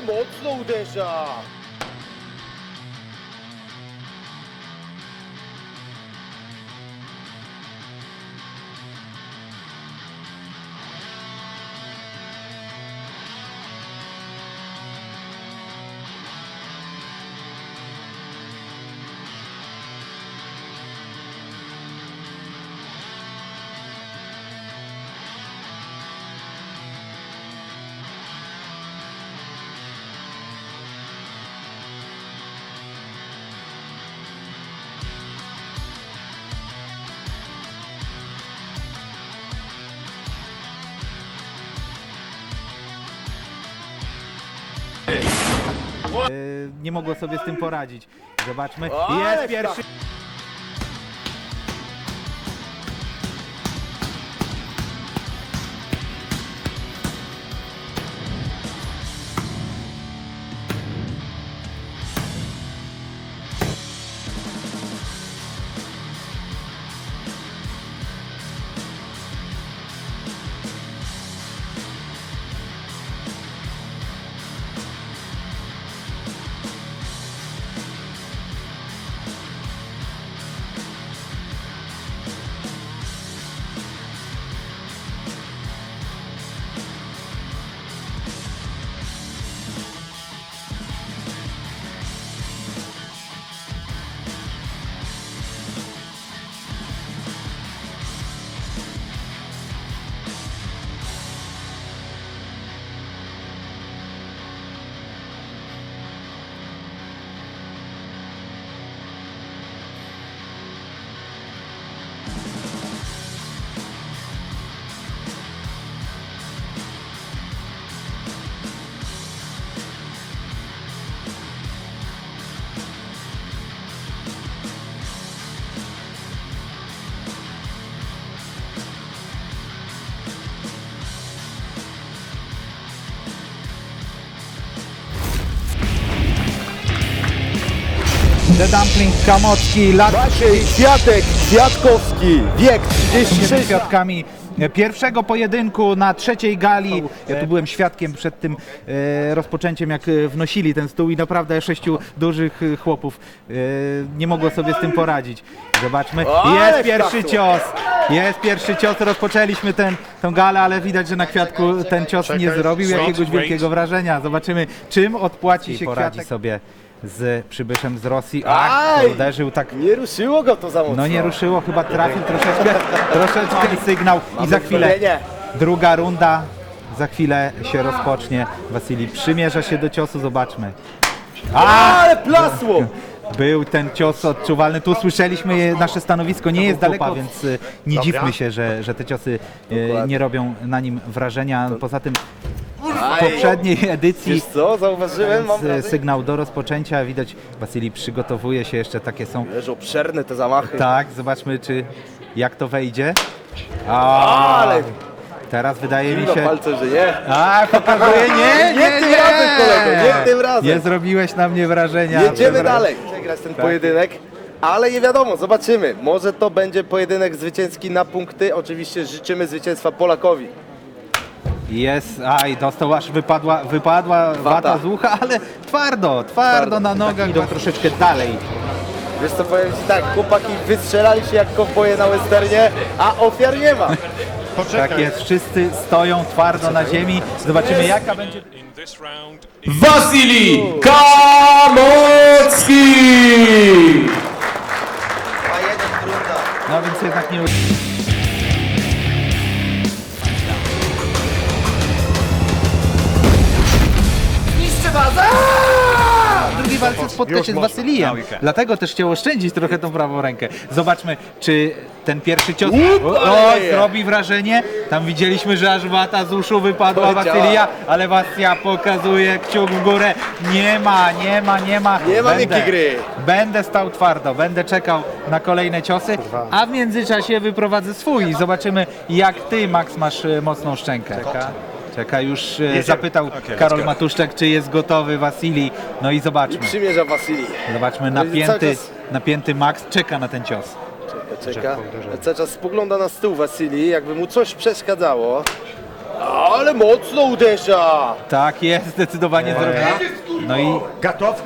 mocno uderza. Nie mogło sobie z tym poradzić. Zobaczmy. Ale Jest pierwszy. The Dumpling Kamocki, lat Maciej Kwiatkowski, wiek 36 świadkami pierwszego pojedynku na trzeciej gali. Ja tu byłem świadkiem przed tym rozpoczęciem, jak wnosili ten stół i naprawdę 6 dużych chłopów nie mogło sobie z tym poradzić. Zobaczmy, jest pierwszy cios, rozpoczęliśmy tę galę, ale widać, że na Kwiatku ten cios nie zrobił jakiegoś wielkiego wrażenia. Zobaczymy, czym odpłaci się Kwiatek sobie z przybyszem z Rosji. Uderzył tak. Nie ruszyło go to za mocno. No nie ruszyło, chyba trafił troszeczkę sygnał i za chwilę druga runda, za chwilę się rozpocznie. Wasilij przymierza się do ciosu, zobaczmy. Ale plasło! Był ten cios odczuwalny, tu słyszeliśmy, nasze stanowisko nie jest daleko, więc nie dziwmy się, że te ciosy nie robią na nim wrażenia. Poza tym w poprzedniej edycji Wiesz co, zauważyłem, mam wrażenie, sygnał do rozpoczęcia, widać Wasilij przygotowuje się, jeszcze takie są. że obszerne te zamachy. Tak, zobaczmy jak to wejdzie. Ale teraz wydaje mi na się. palce, że nie. Pokazuje, nie tym razem, kolego, nie tym razem. Nie zrobiłeś na mnie wrażenia. Jedziemy dalej. Przegrać ten pojedynek, ale nie wiadomo, zobaczymy. Może to będzie pojedynek zwycięski na punkty. Oczywiście życzymy zwycięstwa Polakowi. Jest, dostał, aż wypadła wata z ucha, ale twardo na nogach, idą troszeczkę dalej. Wiesz co, powiem ci tak, chłopaki wystrzelali się jak kowboje na westernie, a ofiar nie ma. Tak jest, wszyscy stoją twardo na ziemi. Zobaczymy jaka będzie. Wasilij Kamocki! No więc jednak nie. W drugiej walce spotka się z Wasilijem, dlatego też chciał oszczędzić trochę tą prawą rękę. Zobaczmy, czy ten pierwszy cios zrobi wrażenie. Tam widzieliśmy, że aż wata z uszu wypadła Wasilija, ale Wasja pokazuje kciuk w górę. Nie ma. Nie ma miękkiej gry. Będę stał twardo, będę czekał na kolejne ciosy, a w międzyczasie wyprowadzę swój. Zobaczymy, jak ty, Max, masz mocną szczękę. Czeka, już zapytał Karol Matuszczak, czy jest gotowy Wasilij. No i zobaczmy. Przymierza Wasilij. Zobaczmy, napięty Max czeka na ten cios. Czeka. Cały czas spogląda na stół Wasilij, jakby mu coś przeszkadzało. ale mocno uderza. Tak jest, zdecydowanie zrobione. No i Готов?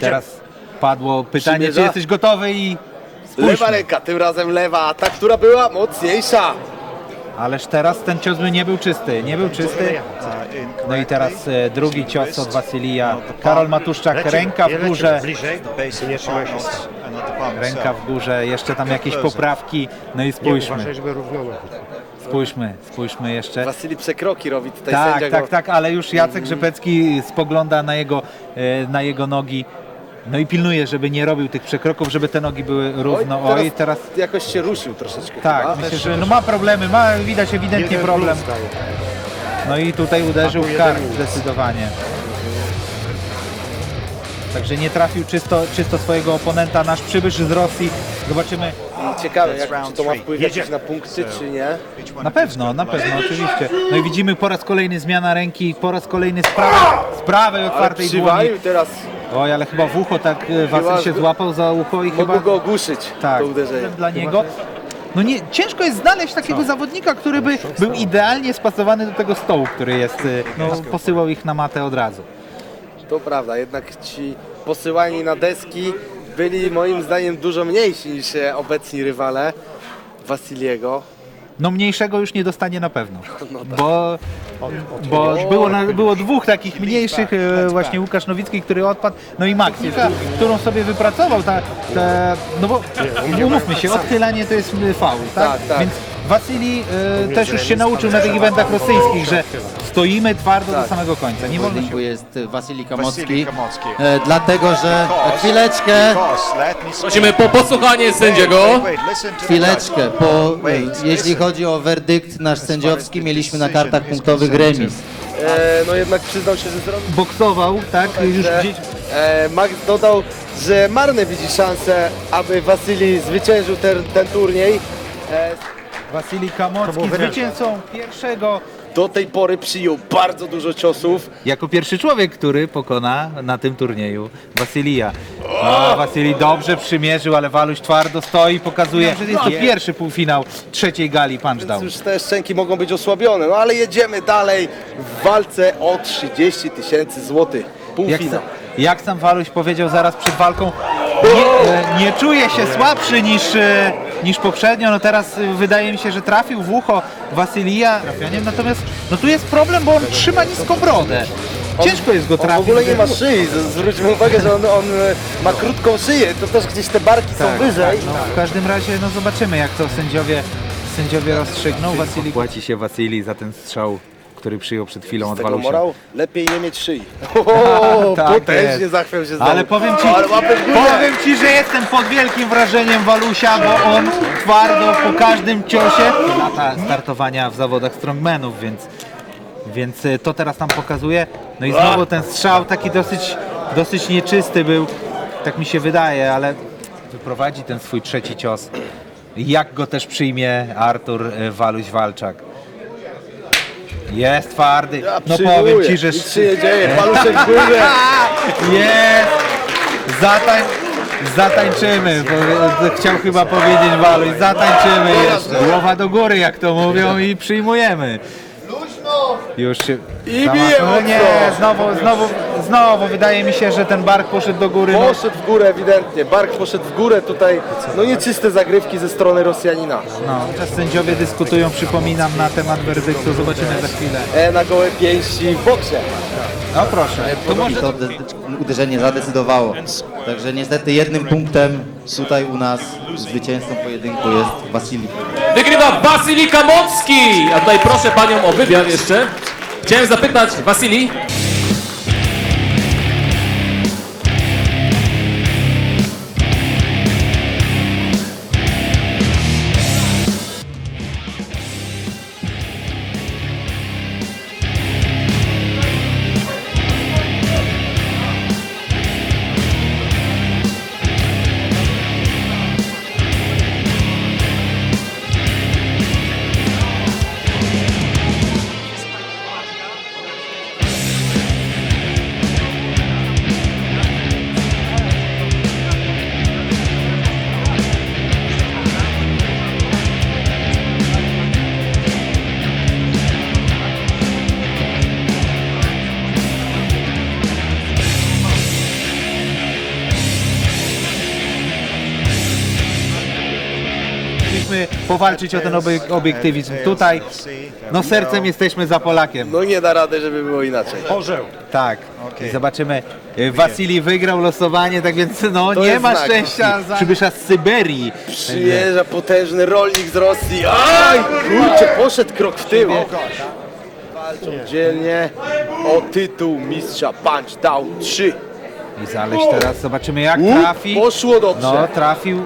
teraz padło pytanie, czy Przymierza. jesteś gotowy i Lewa spójrzmy. ręka, tym razem lewa, ta, która była mocniejsza. Ależ teraz ten cios by nie był czysty, No i teraz drugi cios od Wasylija. Karol Matuszczak, ręka w górze, Bliżej. Nie trzymaj się. ręka w górze, jeszcze tam jakieś poprawki. No i Uważaj, żeby równo spójrzmy jeszcze. Wasylij przekroki robi tutaj Tak, sędzia go. tak, ale już Jacek Rzepecki spogląda na jego nogi. No i pilnuje, żeby nie robił tych przekroków, żeby te nogi były równo. Oj, teraz jakoś się ruszył troszeczkę. tak, chyba. myślę, że no ma problemy, widać ewidentnie problem. No i tutaj uderzył w kark zdecydowanie. Także nie trafił czysto swojego oponenta, nasz przybysz z Rosji. Zobaczymy. Ciekawe, czy to ma wpływ jakiś na punkty, czy nie. Na pewno, oczywiście. No i widzimy po raz kolejny zmiana ręki, po raz kolejny z prawej Ale otwartej dłoni. przywalił teraz, Oj, ale chyba w ucho tak Wasyl się złapał za ucho i chyba mógł go ogłuszyć, tak, to uderzenie. dla niego. No nie, ciężko jest znaleźć takiego zawodnika, który by był idealnie spasowany do tego stołu, który jest, posyłał ich na matę od razu. To prawda, jednak ci posyłani na deski byli moim zdaniem dużo mniejsi niż obecni rywale Wasyliego. No mniejszego już nie dostanie na pewno, No tak. bo było dwóch takich mniejszych, właśnie Łukasz Nowicki, który odpadł, no i Maksyka, którą sobie wypracował, no bo umówmy się, odchylanie to jest faul, tak? Tak. Więc Wasylij też już się nauczył na tych eventach rosyjskich, że stoimy twardo do samego końca, nie wolno się... pojedynku jest Wasylij Kamocki, dlatego że chwileczkę, Prosimy po posłuchanie sędziego. jeśli chodzi o werdykt nasz sędziowski, mieliśmy na kartach punktowych remis. No jednak przyznał się, że zrobił. Boksował, tak? Już gdzieś... Max dodał, że marne widzi szansę, aby Wasylij zwyciężył ten turniej. Wasylij Kamocki, zwycięzcą pierwszego, Do tej pory przyjął bardzo dużo ciosów. jako pierwszy człowiek, który pokona na tym turnieju Wasylija. No, Wasylij dobrze przymierzył, ale Waluś twardo stoi, pokazuje, że jest to pierwszy półfinał trzeciej gali Punchdown. Już te szczęki mogą być osłabione, no ale jedziemy dalej w walce o 30 000 złotych. Półfinał. Jak sam Waluś powiedział zaraz przed walką, nie czuje się słabszy niż poprzednio. No teraz wydaje mi się, że trafił w ucho Wasylija trafianiem, natomiast no tu jest problem, bo on trzyma niską brodę. Ciężko jest go On w trafić. ogóle nie ma szyi, zwróćmy uwagę, że on ma krótką szyję, to też gdzieś te barki są wyżej. No, w każdym razie no zobaczymy, jak to sędziowie rozstrzygną. Wasylij płaci się Wasylij za ten strzał, który przyjął przed chwilą Z od tego Walusia. morał lepiej nie mieć szyi. O, Tak potężnie jest. zachwiał się znowu. Ale powiem Ale łapy w górę. ci, że jestem pod wielkim wrażeniem Walusia, bo on twardo po każdym ciosie lata startowania w zawodach strongmanów, więc to teraz nam pokazuje. No i znowu ten strzał taki dosyć nieczysty był, tak mi się wydaje, ale wyprowadzi ten swój trzeci cios. Jak go też przyjmie Artur Waluś-Walczak. Jest twardy. No powiem ci, że Nic się nie dzieje, paluszek w górę. jest! Zatańczymy, chciał chyba powiedzieć Waluś, zatańczymy jeszcze. Głowa do góry, jak to mówią, i przyjmujemy. Już się... I bije No nie, znowu wydaje mi się, że ten bark poszedł do góry. No, Poszedł w górę ewidentnie, bark poszedł w górę tutaj, no nieczyste zagrywki ze strony Rosjanina. no, teraz sędziowie dyskutują, przypominam, na temat werdyktu, zobaczymy za chwilę. Na gołe pięści w boksie. No proszę, to I może... to uderzenie zadecydowało. Także niestety jednym punktem tutaj u nas zwycięzcą pojedynku jest Wasylij. Wygrywa Wasylij Kamocki. A tutaj proszę panią o wywiad jeszcze. Chciałem zapytać, Wasylij, powalczyć o ten obiektywizm. Tutaj, no sercem jesteśmy za Polakiem. No nie da rady, żeby było inaczej. Orzeł. Tak. I zobaczymy. Wasilij wygrał losowanie, tak więc no To nie jest ma znak. szczęścia. Przybysza z Syberii. Przyjeżdża potężny rolnik z Rosji. Aj, kurczę, poszedł krok w tył. Walczą dzielnie o tytuł mistrza Punch Down 3. I Zaleś teraz zobaczymy jak trafi. Poszło dobrze. No trafił.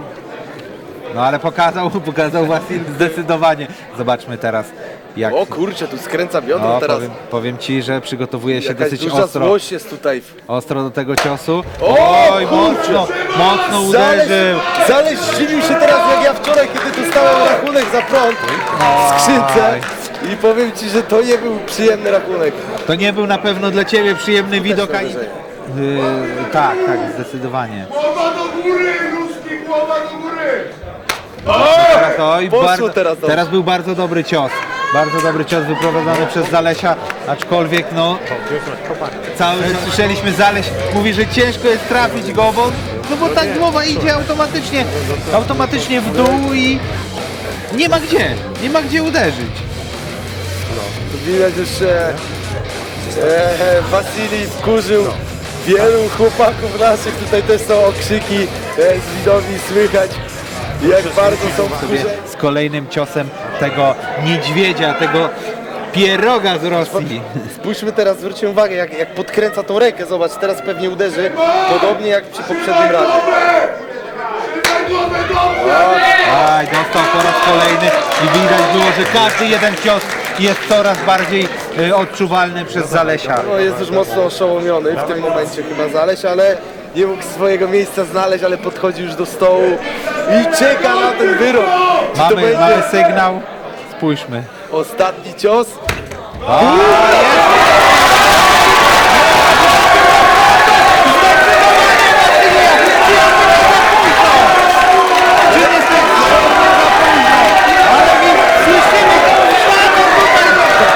No ale pokazał Wasilij zdecydowanie. Zobaczmy teraz jak. O kurczę, tu skręca biodro No, teraz. powiem ci, że przygotowuje się Jakaś dosyć duża ostro. złość jest tutaj. Ostro do tego ciosu. O, Oj, kurczę. mocno uderzył. Zaleś zdziwił się teraz jak ja wczoraj, kiedy dostałem rachunek za prąd w skrzynce. I powiem ci, że to nie był przyjemny rachunek. To nie był na pewno dla ciebie przyjemny widok. mam wrażenie. Tak, zdecydowanie. Głowa do góry, Ruski, głowa do góry! Teraz, oj, Poszło bardzo, teraz dobrze. teraz był bardzo dobry cios. Bardzo dobry cios wyprowadzony przez Zalesia, aczkolwiek no cały czas słyszeliśmy Zaleś mówi, że ciężko jest trafić go, bo ta głowa idzie automatycznie w dół i nie ma gdzie uderzyć. Tu widać już, że Wasilij wkurzył wielu chłopaków naszych. Tutaj też są okrzyki z widowni słychać, jak bardzo są wkurzeni. Z kolejnym ciosem tego niedźwiedzia, tego pieroga z Rosji. Spójrzmy teraz, zwróćmy uwagę, jak podkręca tą rękę. Zobacz, teraz pewnie uderzy, podobnie jak przy poprzednim razie. Aj, dostał po raz kolejny i widać było, że każdy jeden cios jest coraz bardziej odczuwalny przez Zalesia. No, jest już mocno oszołomiony w tym momencie chyba Zaleś, ale nie mógł swojego miejsca znaleźć, ale podchodzi już do stołu i czeka na ten wyrok. Czy to będzie Mamy sygnał. Spójrzmy. ostatni cios?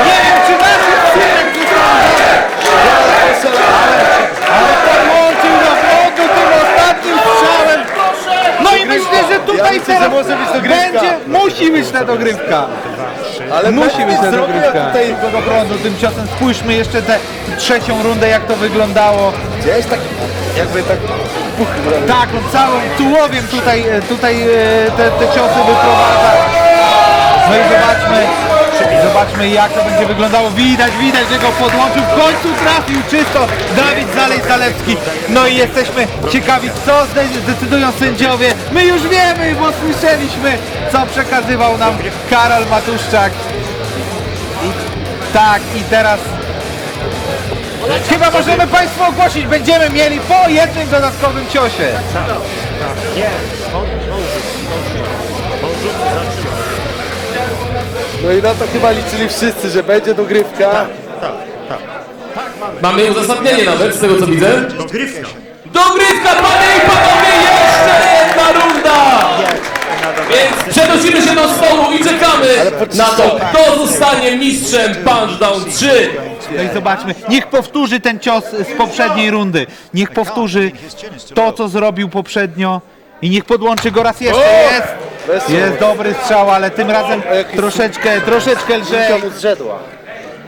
Nie wiem, czy naszych synek ale podłączył na bloku tym ostatnim strzałem. No i myślę, że Ja tutaj myślę, teraz że może być dogrywka. musi być ta dogrywka. Ale Musi być ta zrobił dogrywka. tutaj. Do prądu tym ciosem. Spójrzmy jeszcze tę trzecią rundę, jak to wyglądało. Gdzieś tak, jakby tak puch, Tak, on całym tułowiem tutaj te ciosy wyprowadza. No i zobaczmy jak to będzie wyglądało. Widać, że go podłączył. W końcu trafił czysto Dawid Zalewski. No i jesteśmy ciekawi, co zdecydują sędziowie. My już wiemy, bo słyszeliśmy, co przekazywał nam Karol Matuszczak. I teraz chyba możemy Państwu ogłosić, będziemy mieli po jednym dodatkowym ciosie. No i na to chyba liczyli wszyscy, że będzie dogrywka. Mamy uzasadnienie nawet, z tego co widzę. Dogrywka. Dogrywka, panie i panowie, jeszcze jedna runda! Więc przenosimy się do stołu i czekamy na to, kto zostanie mistrzem Punch Down 3. No i zobaczmy, niech powtórzy ten cios z poprzedniej rundy. Niech powtórzy to, co zrobił poprzednio i niech podłączy go raz jeszcze. Jest dobry strzał, ale tym razem troszeczkę lżej. Minka mu zrzedła.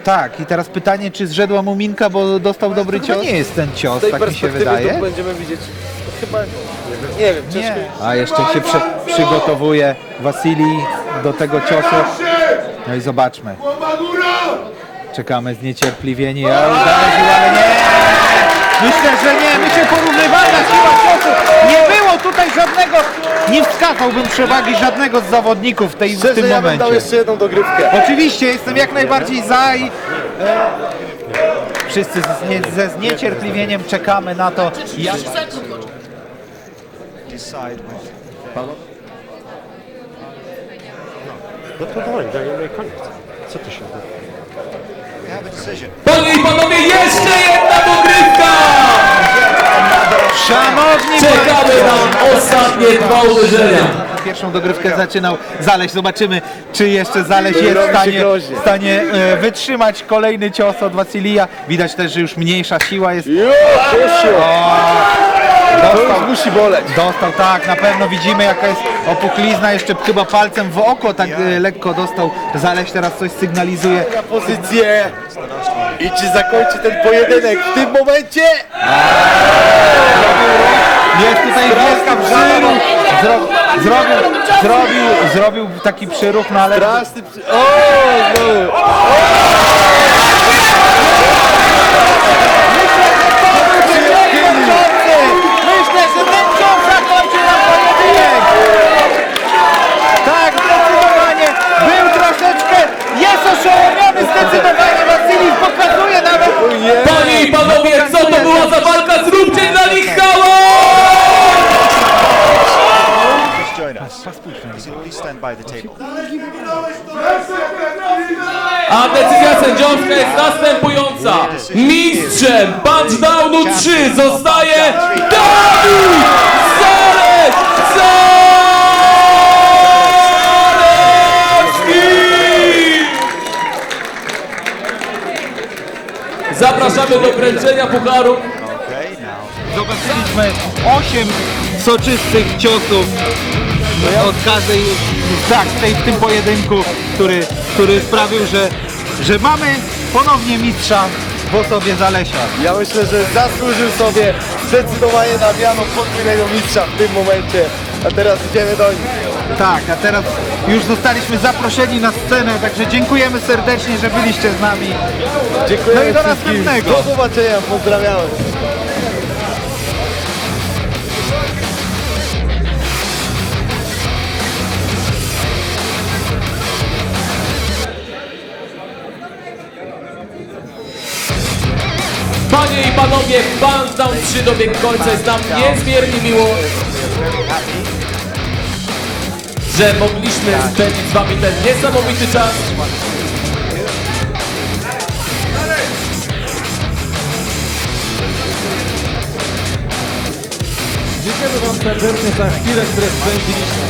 Tak, i teraz pytanie, czy zrzedła mu Minka, bo dostał dobry cios? To nie jest ten cios, Z tej tak mi się perspektywy wydaje. to będziemy widzieć. Chyba nie wiem, ciężko. A jeszcze się przygotowuje Wasilij do tego ciosu. No i zobaczmy. Głowa góra! Czekamy zniecierpliwieni. Ja uderzył, ale nie! Myślę, że nie. Myślę, porównywalna siła ciosu. Nie było tutaj żadnego, nie wskazałbym przewagi żadnego z zawodników w tym Szczerze, ja bym dał momencie. jeszcze jedną dogrywkę. Oczywiście, jestem jak najbardziej za i wszyscy ze zniecierpliwieniem czekamy na to, jak... No to dawaj, dajemy koniec. Co to się da? Panie i panowie, jeszcze jedna dogrywka! Szanowni Czekamy na ostatnie dwa uderzenia. Pierwszą dogrywkę zaczynał Zaleś. Zobaczymy, czy jeszcze Zaleś jest Robi się w groźnie. stanie wytrzymać kolejny cios od Wasilija. Widać też, że już mniejsza siła jest. Jo, poszło. To już musi boleć. Dostał, tak, na pewno widzimy jaka jest opuklizna, jeszcze chyba palcem w oko tak lekko dostał. Zaleś teraz coś sygnalizuje. Na pozycję. I czy zakończy ten pojedynek w tym momencie? Jest tutaj wielka przyruch. Zrobił taki przyruch, no ale... Straszny O, znowu. Myślę, że ten ciąg zakończy nam pojedynek. Tak, zdecydowanie. Był troszeczkę, jest oszołomiony zdecydowanie. Wasylij pokazuje nawet. Panie i panowie, co to była za walka? Zróbcie dla nich hałas! Please stand by the table. A decyzja sędziowska jest następująca. Mistrzem Punchdownu 3 zostaje Dawid Zalewski! Zapraszamy do wręczenia pucharu. Okay, now. Zobaczyliśmy 8 soczystych ciosów od każdej, tak, w tym pojedynku, który sprawił, że mamy ponownie mistrza w osobie Zalesia. Ja myślę, że zasłużył sobie zdecydowanie na miano podwójnego mistrza w tym momencie. A teraz idziemy do nich. Tak, a teraz już zostaliśmy zaproszeni na scenę, także dziękujemy serdecznie, że byliście z nami. Dziękujemy No i do wszystkim. następnego. Do zobaczenia, pozdrawiamy. Panie i panowie, Punchdown 3 dobiegł końca. Jest nam niezmiernie miło, że mogliśmy spędzić z wami ten niesamowity czas. Dziękujemy wam serdecznie za chwilę, które spędziliśmy.